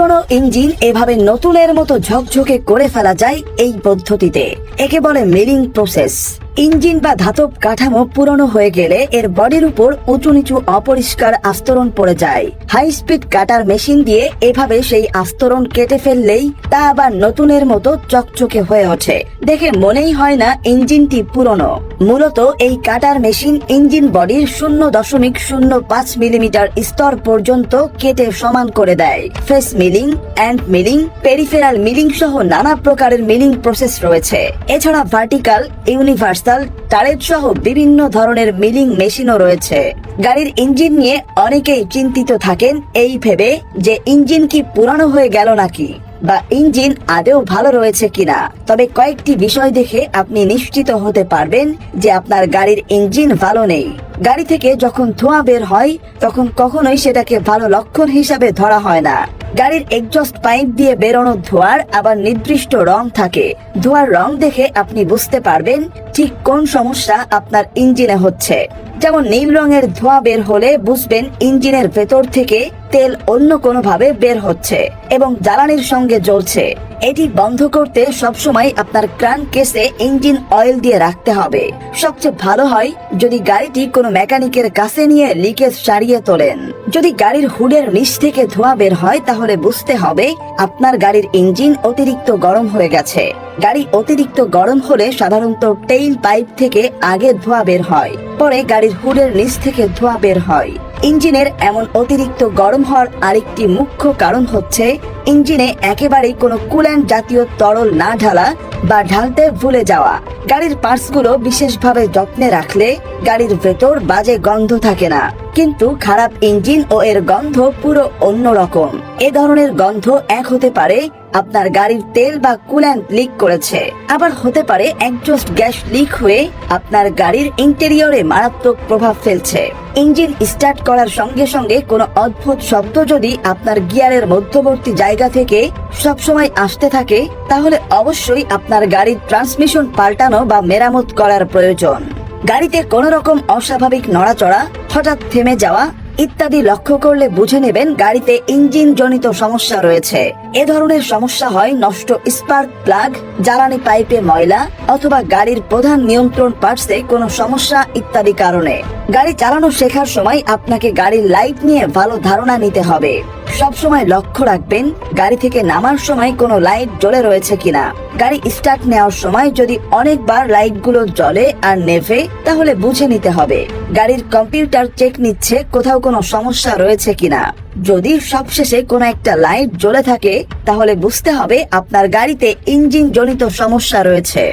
পুরনো ইঞ্জিন এভাবে নতুনের মতো ঝকঝকে করে ফেলা যায় এই পদ্ধতিতে। একে বলে মিলিং প্রসেস। ইঞ্জিন বা ধাতব কাঠামো পুরনো হয়ে গেলে এর বডির উপর উঁচু নিচু অপরিষ্কার আস্তরণ পড়ে যায়। হাই স্পিড কাটার মেশিন দিয়ে এভাবে সেই আস্তরণ কেটে ফেললেই তা আবার নতুনের মতো চকচকে হয়ে ওঠে। দেখে মনেই হয় না ইঞ্জিনটি পুরনো। মূলত এই কাটার মেশিন ইঞ্জিন বডির 0.05 মিলিমিটার স্তর পর্যন্ত কেটে সমান করে দেয়। Face milling, end milling, peripheral milling সহ নানা প্রকারের মিলিং প্রসেস রয়েছে। এছাড়া ভার্টিক্যাল, ইউনিভার্সাল, টারেট সহ বিভিন্ন ধরনের মিলিং মেশিনও রয়েছে। গাড়ির ইঞ্জিন নিয়ে অনেকেই চিন্তিত থাকেন এই ভেবে যে ইঞ্জিন কি পুরানো হয়ে গেল নাকি, বা ইঞ্জিন আদৌ ভালো রয়েছে কিনা। তবে কয়েকটি বিষয় দেখে আপনি নিশ্চিত হতে পারবেন যে আপনার গাড়ির ইঞ্জিন ভালো নেই। গাড়ি থেকে যখন ধোঁয়া বের হয় তখন কখনোই সেটাকে ভালো লক্ষণ হিসাবে ধরা হয় না। গাড়ির এক্সস্ট পাইপ দিয়ে বেরোনো ধোঁয়ার আবার নির্দিষ্ট রং থাকে। ধোঁয়ার রং দেখে আপনি বুঝতে পারবেন ঠিক কোন সমস্যা আপনার ইঞ্জিনে হচ্ছে। যেমন নীল রঙের ধোঁয়া বের হলে বুঝবেন ইঞ্জিনের ভেতর থেকে তেল অন্য কোনো ভাবে বের হচ্ছে এবং জ্বালানির সঙ্গে জ্বলছে। এটি বন্ধ করতে সবসময় আপনার ক্রাঙ্ক কেসে ইঞ্জিন অয়েল দিয়ে রাখতে হবে। সবচেয়ে ভালো হয় যদি গাড়িটি কোনো মেকানিকের কাছে নিয়ে লিকেজ সারিয়ে তোলেন। যদি গাড়ির হুডের নিচ থেকে ধোঁয়া বের হয় তাহলে বুঝতে হবে আপনার গাড়ির ইঞ্জিন অতিরিক্ত গরম হয়ে গেছে। গাড়ি অতিরিক্ত গরম হলে সাধারণত টেইল পাইপ থেকে আগে ধোঁয়া বের হয়, পরে গাড়ির হুডের নিচ থেকে ধোঁয়া বের হয়। ইঞ্জিনের এমন অতিরিক্ত গরম হওয়ার আরেকটি মুখ্য কারণ হচ্ছে ইঞ্জিনে একেবারেই কোনো কুল্যান্ট জাতীয় তরল না ঢালা বা ঢালতে ভুলে যাওয়া। গাড়ির পার্টসগুলো বিশেষভাবে যত্নে রাখলে গাড়ির ভেতর বাজে গন্ধ থাকে না, কিন্তু খারাপ ইঞ্জিন ও এর গন্ধ পুরো অন্যরকম। এ ধরনের গন্ধ এক হতে পারে আপনার গাড়ির তেল বা কুল্যান্ট লিক করেছে, আবার হতে পারে এক্সস্ট গ্যাস লিক হয়ে আপনার গাড়ির ইন্টেরিয়রে মারাত্মক প্রভাব ফেলছে। ইঞ্জিন স্টার্ট করার সঙ্গে সঙ্গে কোনো অদ্ভুত শব্দ যদি আপনার গিয়ারের মধ্যবর্তী জায়গা থেকে সবসময় আসতে থাকে তাহলে অবশ্যই আপনার গাড়ির ট্রান্সমিশন পাল্টানো বা মেরামত করার প্রয়োজন। গাড়িতে কোনো রকম অস্বাভাবিক নড়াচড়া, হঠাৎ থেমে যাওয়া ইত্যাদি লক্ষ্য করলে বুঝে নেবেন গাড়িতে ইঞ্জিন জনিত সমস্যা রয়েছে। এ ধরনের সমস্যা হয় নষ্ট স্পার্ক প্লাগ, জ্বালানি পাইপে ময়লা অথবা গাড়ির প্রধান নিয়ন্ত্রণ পার্টসে কোনো সমস্যা ইত্যাদি কারণে। গাড়ি চালানো শেখার সময় আপনাকে গাড়ির লাইট নিয়ে ভালো ধারণা নিতে হবে। সবসময় লক্ষ্য রাখবেন গাড়ি থেকে নামার সময় কোনো লাইট জ্বলে রয়েছে কিনা। গাড়ি স্টার্ট নেওয়ার সময় যদি অনেকবার লাইটগুলো জ্বলে আর নেভে তাহলে বুঝে নিতে হবে গাড়ির কম্পিউটার চেক নিচ্ছে কোথাও কোনো সমস্যা রয়েছে কিনা। যদি সবশেষে কোনো একটা লাইট জ্বলে থাকে তাহলে বুঝতে হবে আপনার গাড়িতে ইঞ্জিন জনিত সমস্যা রয়েছে।